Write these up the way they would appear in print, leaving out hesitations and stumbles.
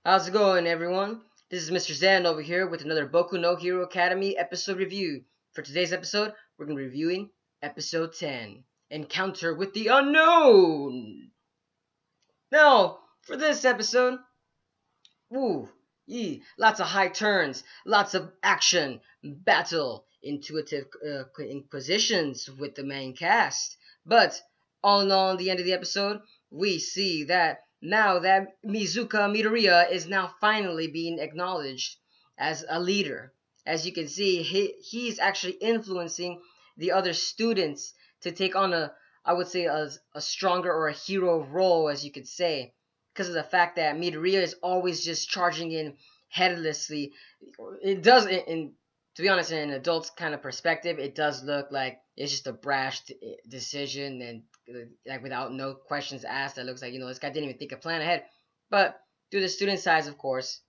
How's it going, everyone? This is Mr. Zan over here with another Boku no Hero Academy episode review. For today's episode, we're going to be reviewing episode 10, Encounter with the Unknown. Now, for this episode, lots of high turns, lots of action, battle, intuitive inquisitions with the main cast. But all in all, at the end of the episode, we see that now that Mizuka Midoriya is now finally being acknowledged as a leader. As you can see, he's actually influencing the other students to take on I would say, a stronger or a hero role, as you could say, because of the fact that Midoriya is always just charging in headlessly. It does, to be honest, in an adult kind of perspective, it does look like it's just a brash decision and like without no questions asked. That looks like this guy didn't even think a plan ahead. But through the student size, of course,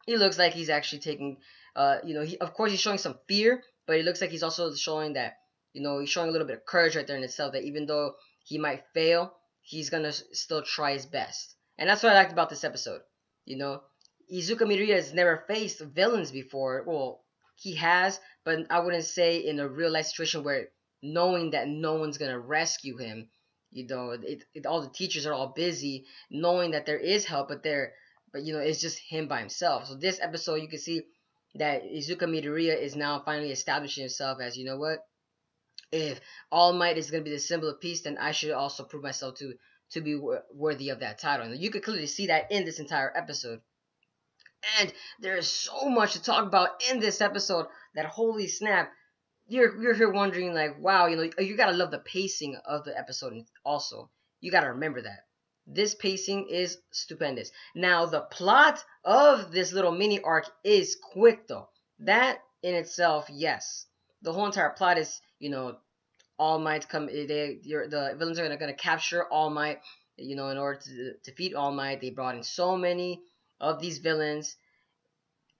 he looks like he's actually taking, of course he's showing some fear, but it looks like he's also showing that, he's showing a little bit of courage right there in itself. That even though he might fail, he's gonna still try his best. And that's what I liked about this episode. Izuka Midoriya has never faced villains before. Well, he has, but I wouldn't say in a real life situation where knowing that no one's gonna rescue him. All the teachers are all busy, knowing that there is help, but it's just him by himself. So this episode, you can see that Izuka Midoriya is now finally establishing himself as, what? If All Might is gonna be the symbol of peace, then I should also prove myself to be worthy of that title. And you could clearly see that in this entire episode. And there is so much to talk about in this episode that holy snap, you're here wondering like, wow, you gotta love the pacing of the episode. Also, you gotta remember that this pacing is stupendous. Now, the plot of this little mini arc is quick though. That in itself, yes, the whole entire plot is, All Might come. The villains are gonna capture All Might. In order to defeat All Might, they brought in so many of these villains,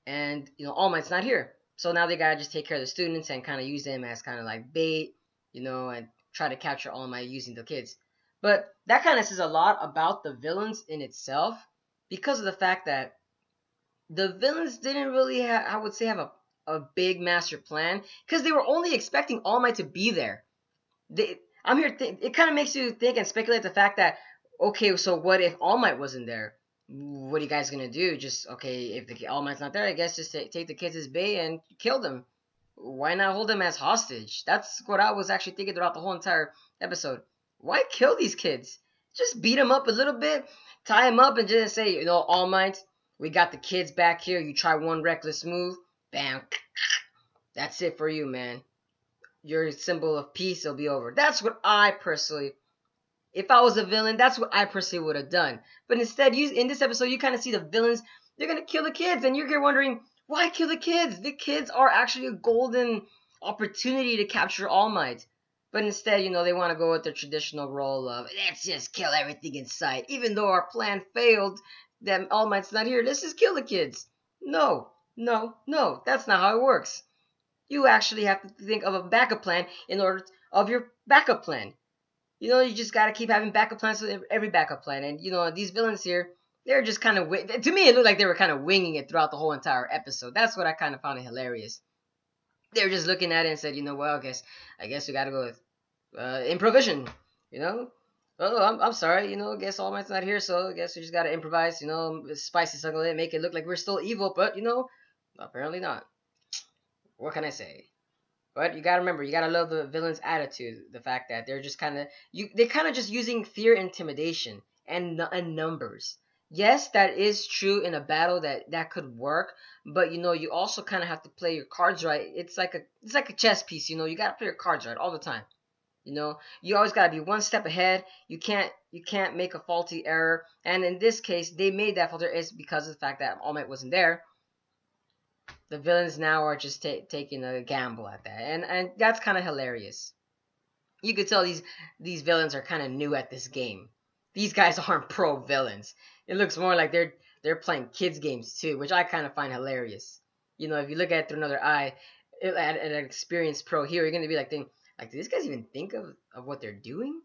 and All Might's not here. So now they gotta just take care of the students and kind of use them as kind of like bait, and try to capture All Might using the kids. But that kind of says a lot about the villains in itself, because of the fact that the villains didn't really I would say, have a big master plan, because they were only expecting All Might to be there. I'm here. It kind of makes you think and speculate the fact that, okay, so what if All Might wasn't there? What are you guys gonna do? Just, okay, if the All Might's not there, I guess just take the kids as bait and kill them. Why not hold them as hostage? That's what I was actually thinking throughout the whole entire episode. Why kill these kids? Just beat them up a little bit, tie them up, and just say, All Might, we got the kids back here. You try one reckless move, bam, that's it for you, man. Your symbol of peace will be over. That's what I personally, if I was a villain, that's what I personally would have done. But instead, in this episode, you kind of see the villains, they're going to kill the kids. And you're here wondering, why kill the kids? The kids are actually a golden opportunity to capture All Might. But instead, they want to go with their traditional role of, let's just kill everything in sight. Even though our plan failed, that All Might's not here, let's just kill the kids. No, no, no, that's not how it works. You actually have to think of a backup plan in order of your backup plan. You just gotta keep having backup plans with every backup plan. And, these villains here, they're just kind of, to me, it looked like they were kind of winging it throughout the whole entire episode. That's what I kind of found hilarious. They were just looking at it and said, well, I guess we gotta go with improvisation, Oh, I'm sorry, I guess All Might's not here, so I guess we just gotta improvise, spicy something like that, make it look like we're still evil, but, apparently not. What can I say? But you gotta remember, you gotta love the villain's attitude. The fact that they're just they're kind of just using fear, intimidation, and numbers. Yes, that is true in a battle, that could work. But you also kind of have to play your cards right. It's like a chess piece. You gotta play your cards right all the time. You always gotta be one step ahead. You can't make a faulty error. And in this case, they made that faulty error is because of the fact that All Might wasn't there. The villains now are just taking a gamble at that, and that's kind of hilarious. You could tell these villains are kind of new at this game. These guys aren't pro villains. It looks more like they're playing kids games too, which I kind of find hilarious. If you look at it through another eye, at an experienced pro hero, you're gonna be like, do these guys even think of what they're doing?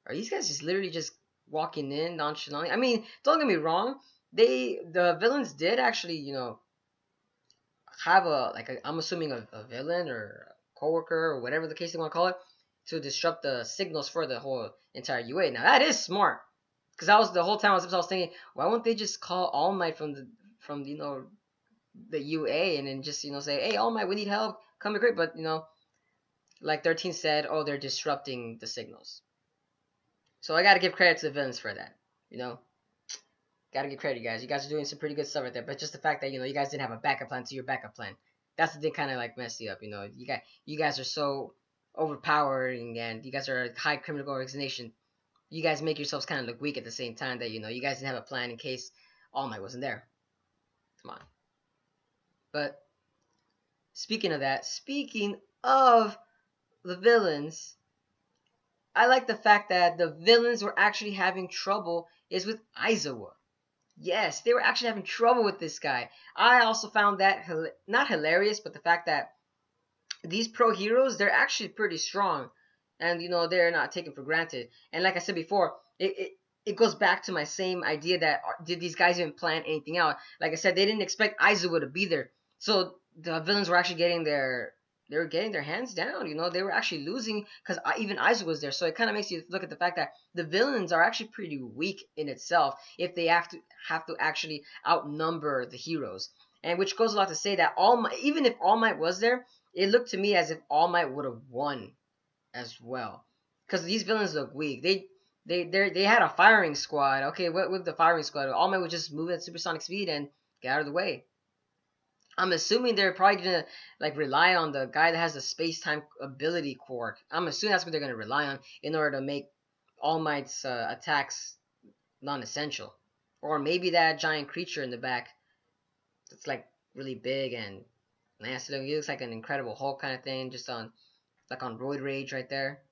Are these guys just literally just walking in nonchalantly? I mean, don't get me wrong. the villains did actually, have I'm assuming a villain or a coworker or whatever the case they want to call it, to disrupt the signals for the whole entire UA. Now that is smart, because I was the whole time I was thinking, why won't they just call All Might from the UA and then just say, hey, All Might, we need help, come here quick. But like 13 said, oh, they're disrupting the signals. So I gotta give credit to the villains for that. Gotta give credit, you guys. You guys are doing some pretty good stuff right there. But just the fact that you guys didn't have a backup plan to your backup plan, that's the thing kind of like messed you up. You guys are so overpowering, and you guys are a high criminal organization. You guys make yourselves kind of look weak at the same time that you guys didn't have a plan in case All Might wasn't there. Come on. But speaking of that, speaking of the villains, I like the fact that the villains were actually having trouble is with Aizawa. Yes, they were actually having trouble with this guy. I also found that not hilarious, but the fact that these pro heroes, they're actually pretty strong, and they're not taken for granted. And like I said before, it goes back to my same idea that did these guys even plan anything out? Like I said, they didn't expect Aizawa to be there, so the villains were actually getting their hands down. They were actually losing because even Aizawa was there. So it kind of makes you look at the fact that the villains are actually pretty weak in itself if they have to actually outnumber the heroes. And which goes a lot to say that even if All Might was there, it looked to me as if All Might would have won as well, because these villains look weak. They had a firing squad. Okay, what with the firing squad? All Might would just move at supersonic speed and get out of the way. I'm assuming they're probably gonna rely on the guy that has the space-time ability quirk. I'm assuming that's what they're gonna rely on in order to make All Might's attacks non-essential. Or maybe that giant creature in the back that's really big and nasty. He looks like an Incredible Hulk kind of thing, just on roid rage right there.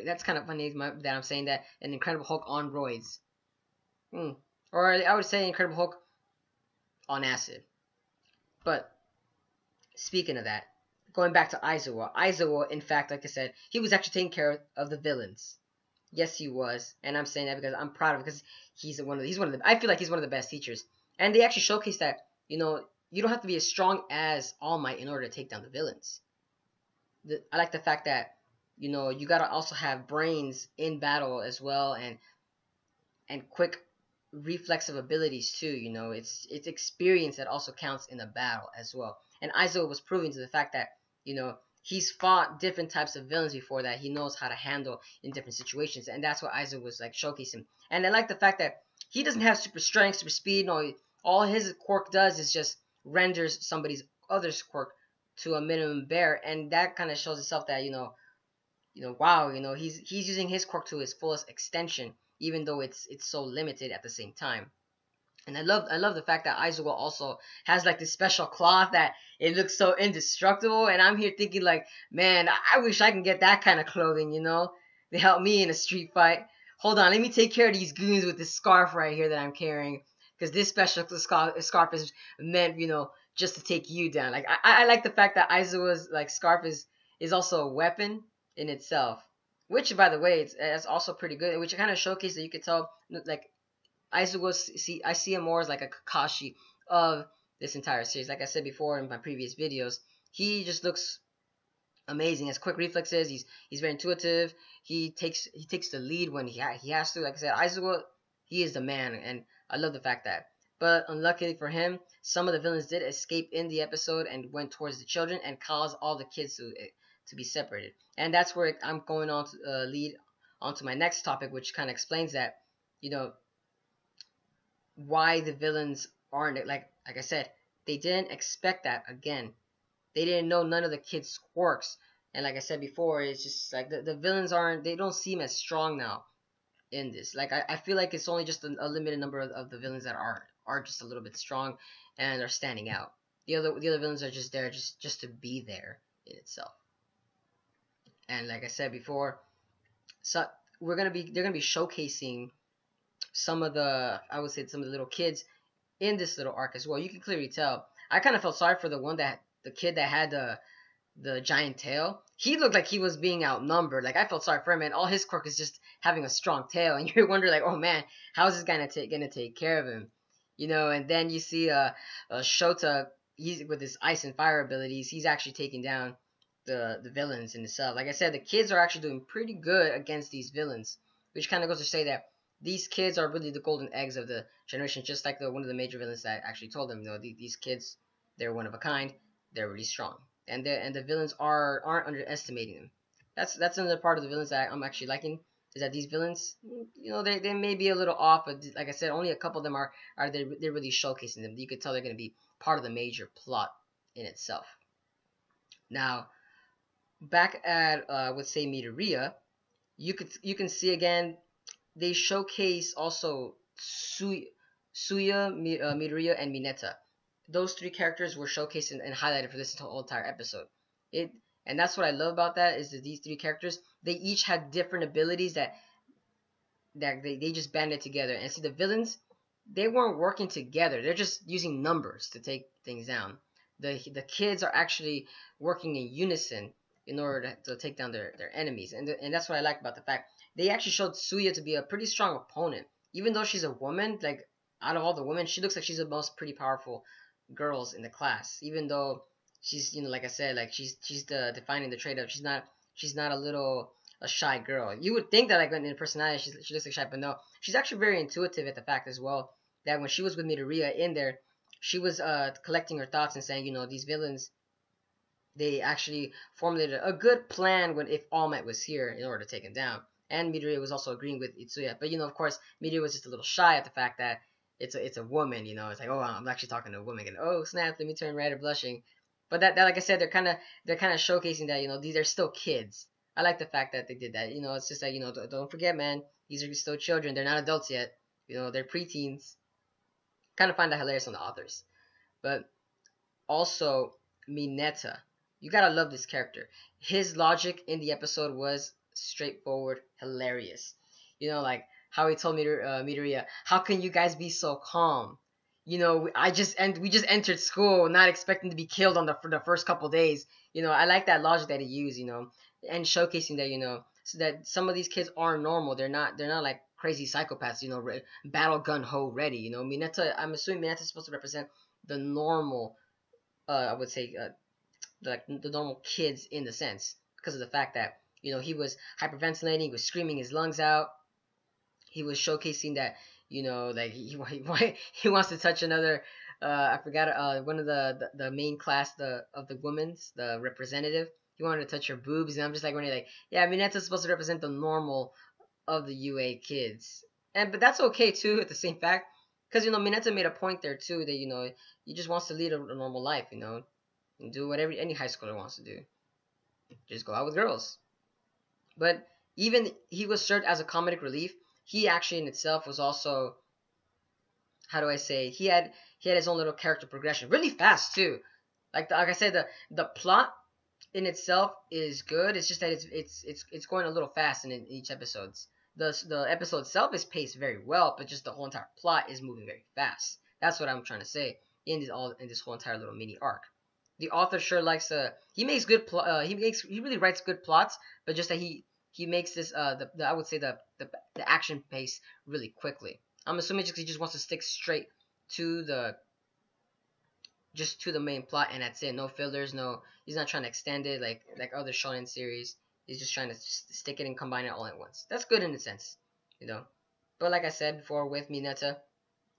That's kind of funny that I'm saying that, an Incredible Hulk on roids. Or I would say Incredible Hulk on acid. But speaking of that, going back to Aizawa, in fact, like I said, he was actually taking care of the villains. Yes, he was, and I'm saying that because I'm proud of him, because I feel like he's one of the best teachers. And they actually showcase that, you don't have to be as strong as All Might in order to take down the villains. I like the fact that, you gotta also have brains in battle as well, and quick reflexive abilities too. It's experience that also counts in a battle as well. And Aizawa was proving to the fact that he's fought different types of villains before, that he knows how to handle in different situations, and that's what Aizawa was showcasing. And I like the fact that he doesn't have super strength, super speed. No, all his quirk does is just renders somebody's other's quirk to a minimum bear, and that kind of shows itself that wow, he's using his quirk to his fullest extension, even though it's so limited at the same time. And I love the fact that Aizawa also has this special cloth that it looks so indestructible, and I'm here thinking man, I wish I can get that kind of clothing, to help me in a street fight. Hold on, let me take care of these goons with this scarf right here that I'm carrying, because this special scarf is meant, just to take you down. I like the fact that Aizawa's scarf is also a weapon in itself, which, by the way, it's also pretty good, which kind of showcased that you could tell Aizawa, I see him more as a Kakashi of this entire series. Like I said before in my previous videos, he just looks amazing. Has quick reflexes. He's very intuitive. He takes the lead when he has to. Like I said, Aizawa, he is the man, and I love the fact that. But unluckily for him, some of the villains did escape in the episode and went towards the children and caused all the kids to be separated. And that's where I'm going on to lead onto my next topic, which kind of explains that, why the villains aren't like I said, they didn't expect that. Again, they didn't know none of the kids' quirks, and like I said before, it's just the villains they don't seem as strong now in this. I feel like it's only just a limited number of the villains that are just a little bit strong and are standing out. The other villains are just there just to be there in itself. And like I said before, so they're gonna be showcasing some of the little kids in this little arc as well. You can clearly tell. I kind of felt sorry for the kid that had the giant tail. He looked like he was being outnumbered. I felt sorry for him, and all his quirk is just having a strong tail, and you're wondering oh man, how is this guy gonna take care of him? And then you see Shota. He's with his ice and fire abilities. He's actually taking down the villains in itself. Like I said, the kids are actually doing pretty good against these villains, which kind of goes to say that these kids are really the golden eggs of the generation. Just like one of the major villains that actually told them, these kids, they're one of a kind. They're really strong, and the villains aren't underestimating them. That's another part of the villains that I'm actually liking, is that these villains, they may be a little off, but like I said, only a couple of them are they're really showcasing them. You could tell they're going to be part of the major plot in itself. Now, back at let's say Midoriya, you can see again they showcase also Suya, Midoriya, and Mineta. Those three characters were showcased and highlighted for this whole entire episode. It and that's what I love about that, is that these three characters, they each had different abilities that they just banded together. And see, the villains, they weren't working together. They're just using numbers to take things down. The kids are actually working in unison in order to take down their enemies. And that's what I like about the fact they actually showed Suya to be a pretty strong opponent. Even though she's a woman, like out of all the women, she looks like she's the most pretty powerful girls in the class. Even though she's, like I said, like she's the defining the trait of she's not a shy girl. You would think that like in personality she looks like shy, but no, she's actually very intuitive at the fact as well that when she was with Midoriya in there, she was collecting her thoughts and saying, these villains, they actually formulated a good plan when if All Might was here in order to take him down. And Midoriya was also agreeing with Itsuya, but of course, Midoriya was just a little shy at the fact that it's a woman. It's like, oh, I'm actually talking to a woman, and oh snap, let me turn red or blushing. But that like I said, they're kind of showcasing that these are still kids. I like the fact that they did that. It's just like don't forget, man, these are still children. They're not adults yet. They're preteens. Kind of find that hilarious on the authors, but also Mineta. You gotta love this character. His logic in the episode was straightforward, hilarious. Like how he told Midoriya, "How can you guys be so calm? We just entered school, not expecting to be killed for the first couple days. I like that logic that he used. And showcasing that so that some of these kids are normal. They're not like crazy psychopaths. Battle gun ho ready. Mineta. I'm assuming Mineta's supposed to represent the normal. I would say like the normal kids in the sense, because of the fact that he was hyperventilating, he was screaming his lungs out. He was showcasing that like he wants to touch another. I forgot one of the main class of the women's, the representative. He wanted to touch her boobs, and I'm just like, when like, yeah, Mineta's supposed to represent the normal of the UA kids, but that's okay too at the same fact, because Mineta made a point there too that he just wants to lead a normal life, and do whatever any high schooler wants to do, just go out with girls. But even he was served as a comedic relief. He actually in itself was also, how do I say, he had his own little character progression really fast too. Like I said, the plot in itself is good. It's just that it's going a little fast in each episodes. The episode itself is paced very well, but just the whole entire plot is moving very fast. That's what I'm trying to say in this whole entire little mini arc. The author sure likes he makes good he really writes good plots, but just that he makes this I would say the action pace really quickly. I'm assuming just 'cause he just wants to stick straight to the main plot, and that's it. No fillers, no. He's not trying to extend it like other shonen series. He's just trying to stick it and combine it all at once. That's good in a sense, But like I said before, with Mineta,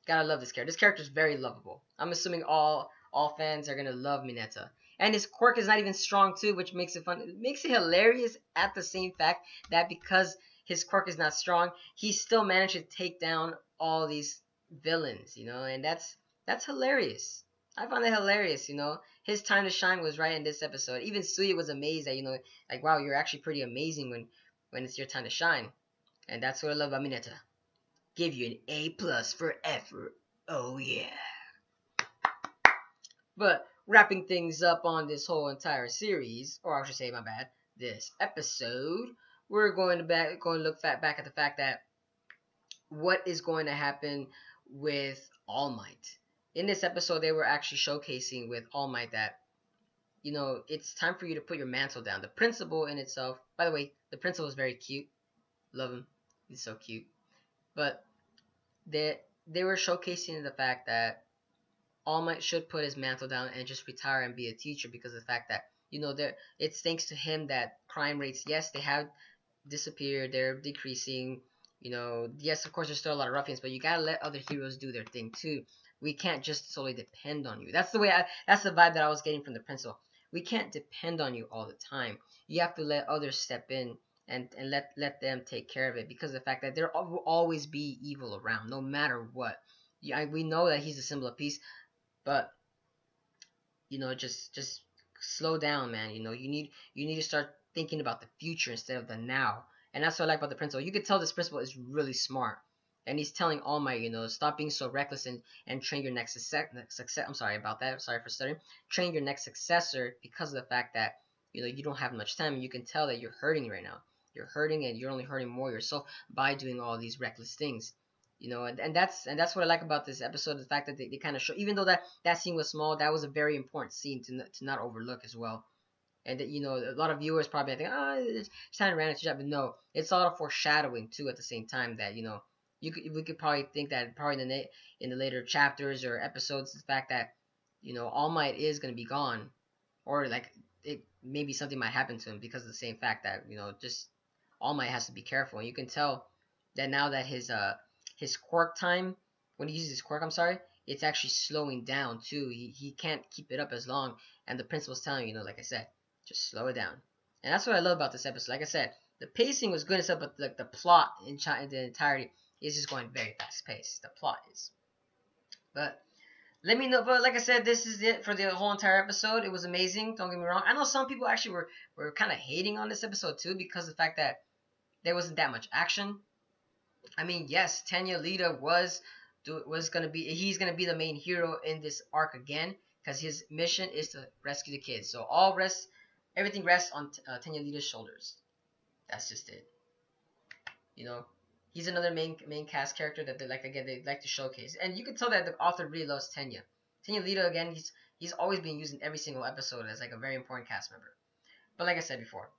gotta love this character. This character is very lovable. I'm assuming all fans are gonna love Mineta. And his quirk is not even strong too, which makes it fun. It makes it hilarious at the same fact that because his quirk is not strong, he still managed to take down all these villains, and that's hilarious. I found that hilarious, His time to shine was right in this episode. Even Suya was amazed that, like, wow, you're actually pretty amazing when it's your time to shine. And that's what I love about Mineta. Give you an A+ for effort. Oh yeah. But wrapping things up on this whole entire series, or I should say, my bad, this episode, we're going to look back at the fact that what is going to happen with All Might. In this episode, they were actually showcasing with All Might that, it's time for you to put your mantle down. The principal in itself, by the way, the principal is very cute. Love him. He's so cute. But they were showcasing the fact that All Might should put his mantle down and just retire and be a teacher, because of the fact that, it's thanks to him that crime rates, yes, they have disappeared, they're decreasing. Yes, of course, there's still a lot of ruffians, but you gotta let other heroes do their thing too. We can't just solely depend on you. That's the vibe that I was getting from the principal. We can't depend on you all the time. You have to let others step in and let them take care of it, because of the fact that there will always be evil around, no matter what. Yeah, we know that he's a symbol of peace, but just slow down, man. You need to start thinking about the future instead of the now. And that's what I like about the principal. You could tell this principal is really smart, and he's telling All Might, stop being so reckless and train your next success. I'm sorry about that. Sorry for stuttering. Train your next successor, because of the fact that you don't have much time, and you can tell that you're hurting right now. You're hurting, and you're only hurting more yourself by doing all these reckless things. And that's what I like about this episode, the fact that they kind of show, even though that scene was small, that was a very important scene to not overlook as well. And that, a lot of viewers probably think, it's kind of ran into that, but no, it's a lot of foreshadowing too at the same time, that we could probably think that probably in the later chapters or episodes, the fact that All Might is going to be gone, or like maybe something might happen to him, because of the same fact that just All Might has to be careful. And you can tell that now that his quirk time, when he uses his quirk, I'm sorry, it's actually slowing down too. He can't keep it up as long, and the principal's telling like I said, just slow it down. And that's what I love about this episode. Like I said, the pacing was good and stuff, but like the plot in the entirety is just going very fast paced. The plot is. But let me know. But like I said, this is it for the whole entire episode. It was amazing. Don't get me wrong. I know some people actually were kind of hating on this episode too, because of the fact that there wasn't that much action. I mean, yes, Tenya Lita he's gonna be the main hero in this arc again, because his mission is to rescue the kids. So everything rests on Tenya Lita's shoulders. That's just it. He's another main cast character that they like to showcase, and you can tell that the author really loves Tenya. Tenya Lita, again, he's always being used in every single episode as like a very important cast member. But like I said before,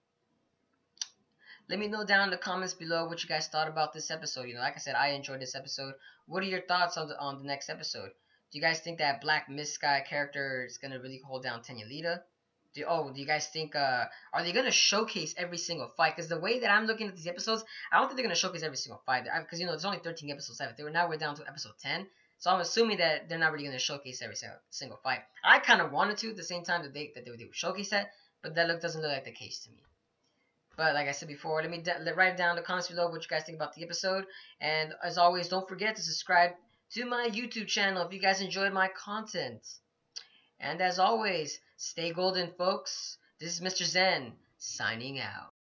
let me know down in the comments below what you guys thought about this episode. Like I said, I enjoyed this episode. What are your thoughts on the next episode? Do you guys think that Black Mist guy character is gonna really hold down Tenya Lita? Do you guys think are they gonna showcase every single fight? Because the way that I'm looking at these episodes, I don't think they're gonna showcase every single fight. Because there's only 13 episodes left. We're down to episode 10. So I'm assuming that they're not really gonna showcase every single fight. I kind of wanted to at the same time that they would showcase that, but that doesn't look like the case to me. But like I said before, let me write down in the comments below what you guys think about the episode. And as always, don't forget to subscribe to my YouTube channel if you guys enjoyed my content. And as always, stay golden, folks. This is Mr. Zen, signing out.